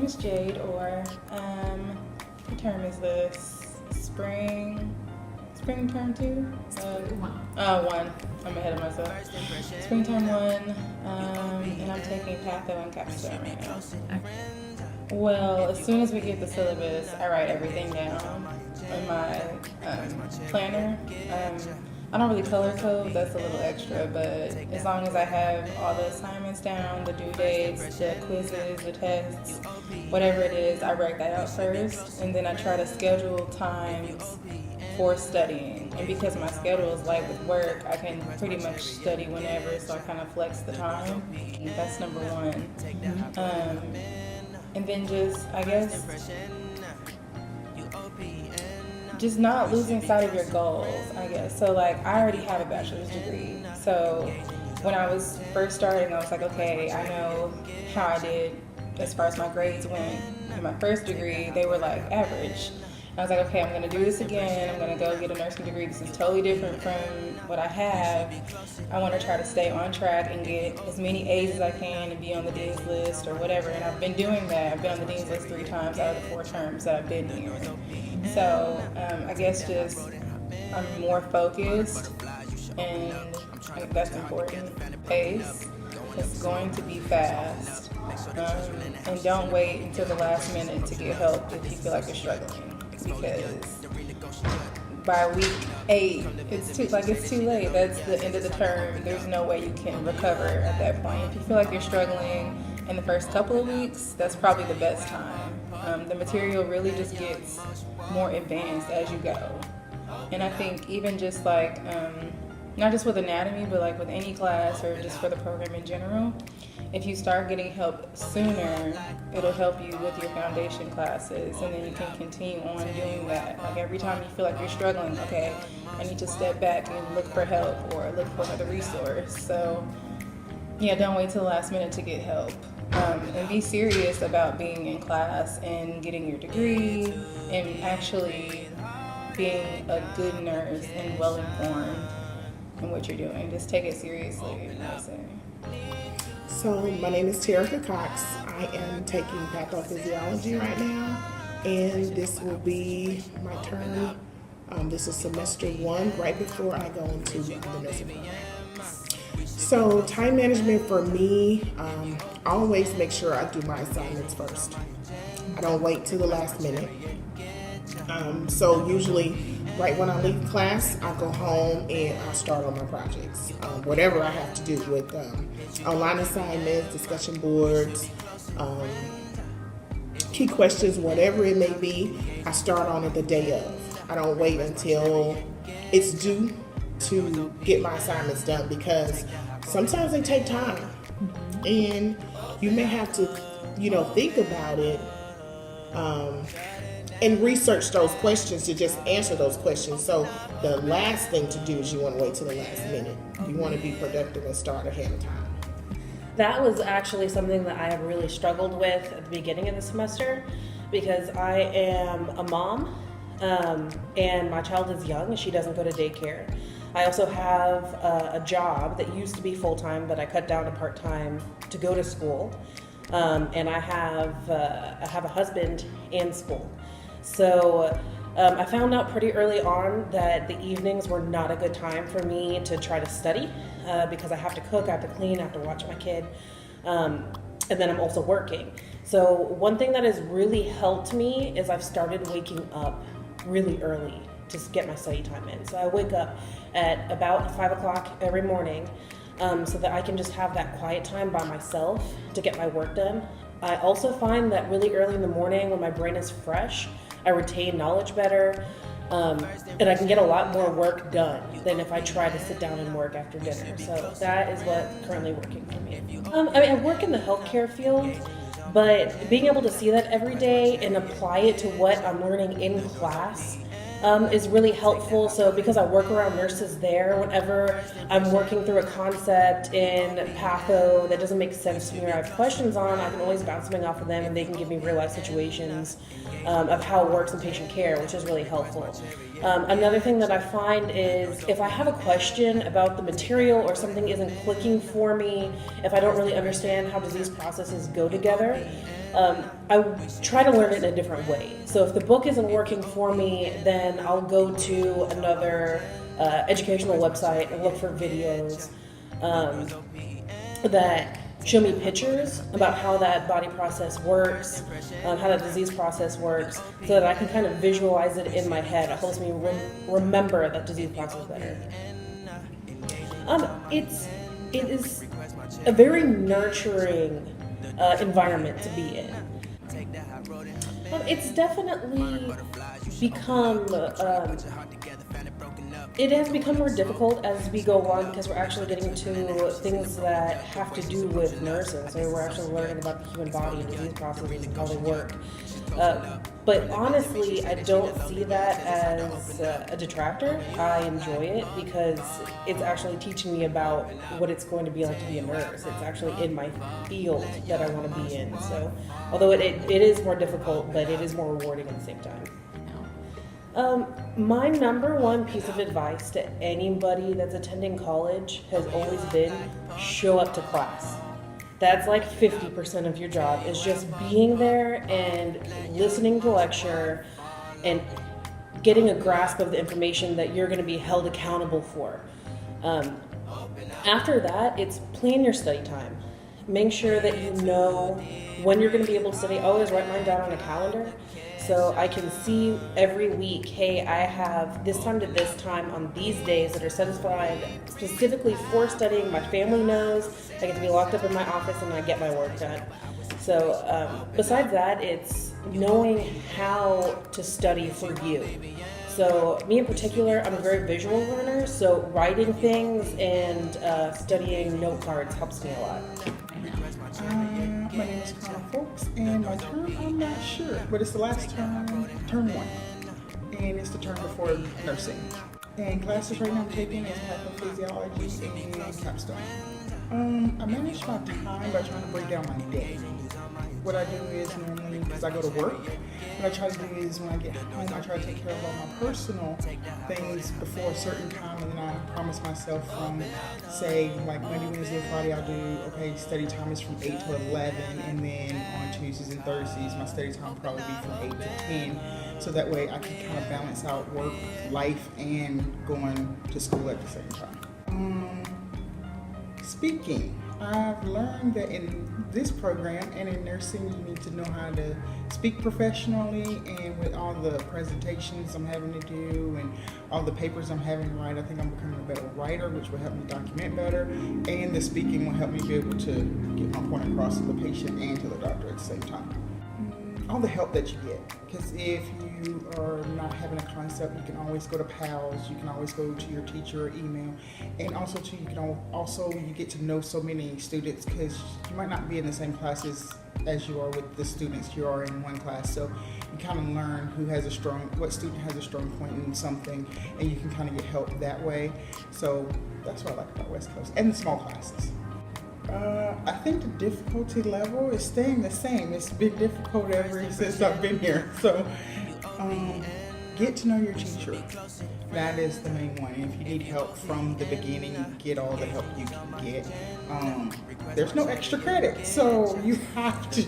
is Jade, or what term is this? Spring term 2? One. I'm ahead of myself. Spring term 1, and I'm taking Patho and Capstone right now. Well, as soon as we get the syllabus, I write everything down in my planner. I don't really color code, that's a little extra, but as long as I have all the assignments down, the due dates, the quizzes, the tests, whatever it is, I write that out first, and then I try to schedule times for studying. And because my schedule is light with work, I can pretty much study whenever, so I kind of flex the time. That's number one. And then just, I guess, just not losing sight of your goals, I guess. So like, I already have a bachelor's degree. So when I was first starting, I was like, okay, I know how I did as far as my grades went. In my first degree, they were like average. I was like, okay, I'm gonna do this again. I'm gonna go get a nursing degree. This is totally different from what I have. I wanna try to stay on track and get as many A's as I can and be on the dean's list or whatever. And I've been doing that. I've been on the dean's list 3 times out of the 4 terms that I've been here. So I guess just I'm more focused, and I think that's important. Pace is going to be fast, and don't wait until the last minute to get help if you feel like you're struggling, because by week 8 it's too late. That's the end of the term. There's no way you can recover at that point. If you feel like you're struggling in the first couple of weeks, that's probably the best time. The material really just gets more advanced as you go. And I think even just like, not just with anatomy, but like with any class or just for the program in general, if you start getting help sooner, it'll help you with your foundation classes, and then you can continue on doing that. Like every time you feel like you're struggling, okay, I need to step back and look for help or look for another resource. So yeah, don't wait till the last minute to get help. And be serious about being in class and getting your degree and actually being a good nurse and well informed in what you're doing. Just take it seriously, I say. So my name is Terica Cox. I am taking pathophysiology right now, and this will be my term. This is semester 1, right before I go into the nursing program. So time management for me, I always make sure I do my assignments first. I don't wait till the last minute. So usually right when I leave class, I go home and I start on my projects. Whatever I have to do with online assignments, discussion boards, key questions, whatever it may be, I start on it the day of. I don't wait until it's due to get my assignments done, because sometimes they take time, and you may have to, think about it and research those questions to just answer those questions. So the last thing to do is you want to wait till the last minute. You want to be productive and start ahead of time. That was actually something that I have really struggled with at the beginning of the semester, because I am a mom, and my child is young. She doesn't go to daycare. I also have a job that used to be full-time, but I cut down to part-time to go to school. And I have a husband and school. So I found out pretty early on that the evenings were not a good time for me to try to study, because I have to cook, I have to clean, I have to watch my kid, and then I'm also working. So one thing that has really helped me is I've started waking up really early to get my study time in. So I wake up at about 5 o'clock every morning, so that I can just have that quiet time by myself to get my work done. I also find that really early in the morning, when my brain is fresh, I retain knowledge better, and I can get a lot more work done than if I try to sit down and work after dinner. So that is what's currently working for me. I work in the healthcare field, but being able to see that every day and apply it to what I'm learning in class is really helpful. So because I work around nurses there, whenever I'm working through a concept in patho that doesn't make sense to me or I have questions on, I can always bounce something off of them, and they can give me real life situations of how it works in patient care, which is really helpful. Another thing that I find is if I have a question about the material or something isn't clicking for me, if I don't really understand how disease processes go together, I try to learn it in a different way. So if the book isn't working for me, then I'll go to another educational website and look for videos that show me pictures about how that body process works, how that disease process works, so that I can kind of visualize it in my head. It helps me remember that disease process better. It is a very nurturing environment to be in. It's definitely become, it has become more difficult as we go on because we're actually getting to things that have to do with nursing. So we're actually learning about the human body and disease processes and how they work. But honestly, I don't see that as a detractor. I enjoy it because it's actually teaching me about what it's going to be like to be a nurse. It's actually in my field that I want to be in. So although it is more difficult, but it is more rewarding at the same time. My number one piece of advice to anybody that's attending college has always been show up to class. That's like 50% of your job is just being there and listening to lecture and getting a grasp of the information that you're going to be held accountable for. After that, it's plan your study time. Make sure that you know when you're going to be able to study. Always write mine down on a calendar so I can see every week, hey, I have this time to this time on these days that are set aside specifically for studying. My family knows I get to be locked up in my office and I get my work done. So besides that, it's knowing how to study for you. So me in particular, I'm a very visual learner, so writing things and studying note cards helps me a lot. My name is Connor Folks, and my term, I'm not sure, but it's the last term 1, and it's the term before nursing. And classes right now I'm taking is pathophysiology and capstone. I manage my time by trying to break down my day. What I do is normally, because I go to work, what I try to do is when I get home, I try to take care of all my personal things before a certain time, and then I promise myself from, say, like Monday, Wednesday, Friday, I'll do, okay, study time is from 8 to 11, and then on Tuesdays and Thursdays, my study time will probably be from 8 to 10, so that way I can kind of balance out work, life, and going to school at the same time. Speaking. I've learned that in this program and in nursing, you need to know how to speak professionally, and with all the presentations I'm having to do and all the papers I'm having to write, I think I'm becoming a better writer, which will help me document better, and the speaking will help me be able to get my point across to the patient and to the doctor at the same time. All the help that you get, because if you are not having a concept, you can always go to PALS, you can always go to your teacher or email, and also too, you get to know so many students, because you might not be in the same classes as you are with the students you are in one class, so you kind of learn what student has a strong point in something, and you can kind of get help that way. So that's what I like about West Coast and the small classes. I think the difficulty level is staying the same. It's been difficult ever since I've been here. So get to know your teacher. That is the main one. If you need help from the beginning, get all the help you can get. There's no extra credit, so you have to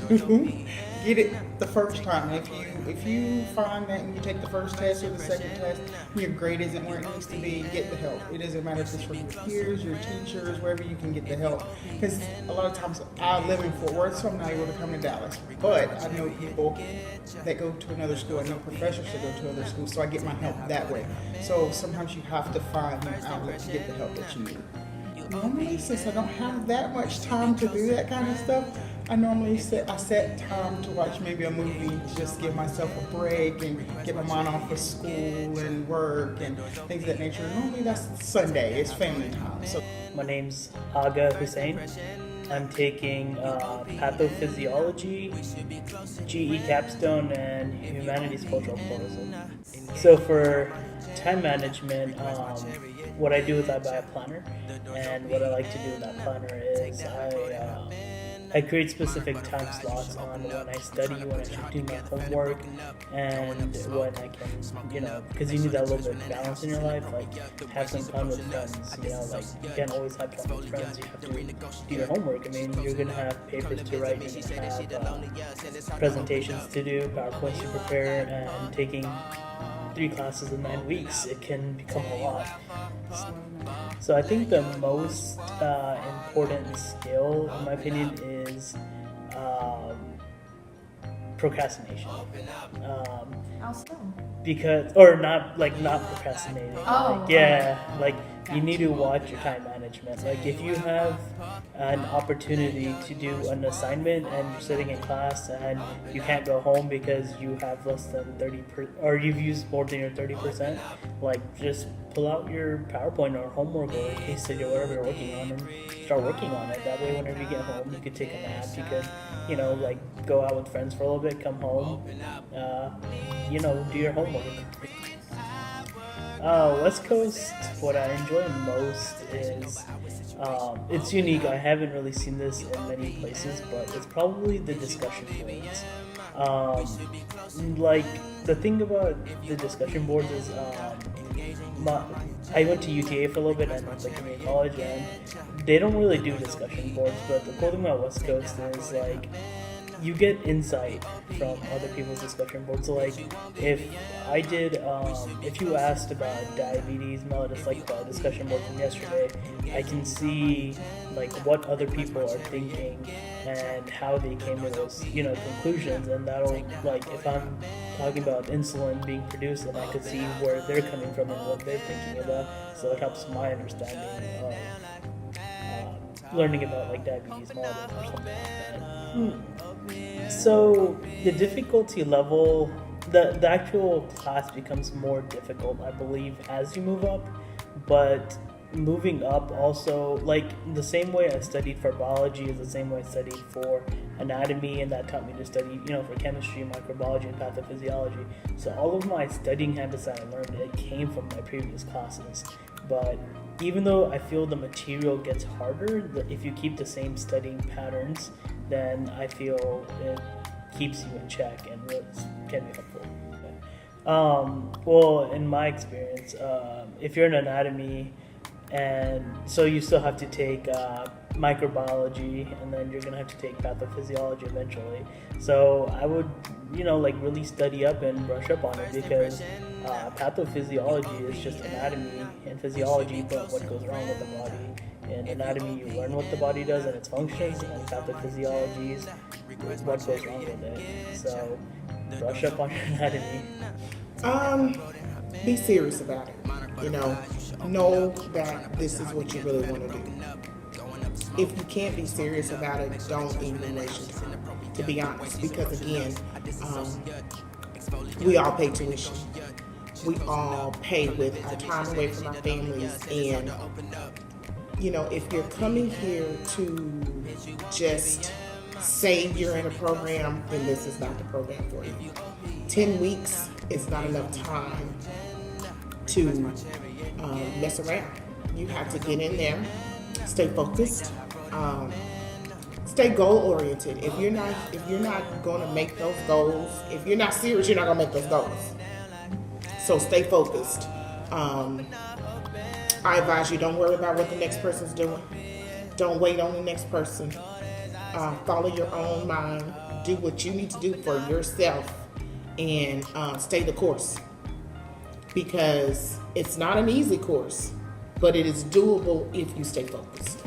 get it the first time. If you find that when you take the first test or the second test, your grade isn't where it needs to be, get the help. It doesn't matter if it's from your peers, your teachers, wherever you can get the help. Because a lot of times I live in Fort Worth, so I'm not able to come to Dallas. But I know people that go to another school. I know professors that go to other schools, so I get my help that way. So sometimes you have to find an outlet to get the help that you need. Normally, since I don't have that much time to do that kind of stuff, I set time to watch maybe a movie, just give myself a break and get my mind off of school and work and things of that nature. Normally that's Sunday, it's family time. So my name's Aga Hussein. I'm taking pathophysiology, GE capstone, and humanities cultural tourism. So for time management, what I do is I buy a planner, and what I like to do in that planner is I create specific time slots on when I study, when I should do my homework, and when I can, because you need that little bit of balance in your life, like have some fun with friends, like you can't always have fun with friends, you have to do your homework. I mean, you're gonna have papers to write, you're gonna have presentations to do, PowerPoints to prepare, and taking 3 classes in 9 weeks, it can become a lot. So I think the most important skill, in my opinion, is procrastination. Because, or not procrastinating. Oh, You need to watch your time management. Like if you have an opportunity to do an assignment and you're sitting in class and you can't go home because you have less than 30%, or you've used more than your 30%, like just pull out your PowerPoint or homework or case study or whatever you're working on and start working on it. That way whenever you get home, you could take a nap, you could, go out with friends for a little bit, come home, do your homework. West Coast, what I enjoy most is, it's unique. I haven't really seen this in many places, but it's probably the discussion boards. The thing about the discussion boards is, I went to UTA for a little bit and went to community college, and they don't really do discussion boards, but the cool thing about West Coast is, you get insight from other people's discussion boards. So if I did, if you asked about diabetes mellitus, the discussion board from yesterday, I can see what other people are thinking and how they came to those, conclusions, and that'll, if I'm talking about insulin being produced, then I could see where they're coming from and what they're thinking about, so it helps my understanding of learning about diabetes mellitus or something like that. So the difficulty level, the actual class becomes more difficult, I believe, as you move up, but moving up also, the same way I studied for biology is the same way I studied for anatomy, and that taught me to study, for chemistry, microbiology, and pathophysiology. So all of my studying habits that I learned, it came from my previous classes. But even though I feel the material gets harder, if you keep the same studying patterns, then I feel it keeps you in check and really can be helpful. Well, in my experience, if you're in anatomy, and so you still have to take microbiology, and then you're gonna have to take pathophysiology eventually. So I would, really study up and brush up on it, because pathophysiology is just anatomy and physiology, but what goes wrong with the body. In anatomy, you learn what the body does and its functions, and pathophysiology is what goes wrong with it. So brush up on your anatomy. Be serious about it. Know that this is what you really want to do. If you can't be serious about it, don't even waste your time, to be honest. Because again, we all pay tuition. We all pay with our time away from our families, and if you're coming here to just say you're in a program, then this is not the program for you. 10 weeks is not enough time to mess around. You have to get in there, stay focused, stay goal oriented. If you're not going to make those goals, if you're not serious, you're not going to make those goals. So stay focused. I advise you, don't worry about what the next person's doing. Don't wait on the next person. Follow your own mind. Do what you need to do for yourself, and stay the course. Because it's not an easy course, but it is doable if you stay focused.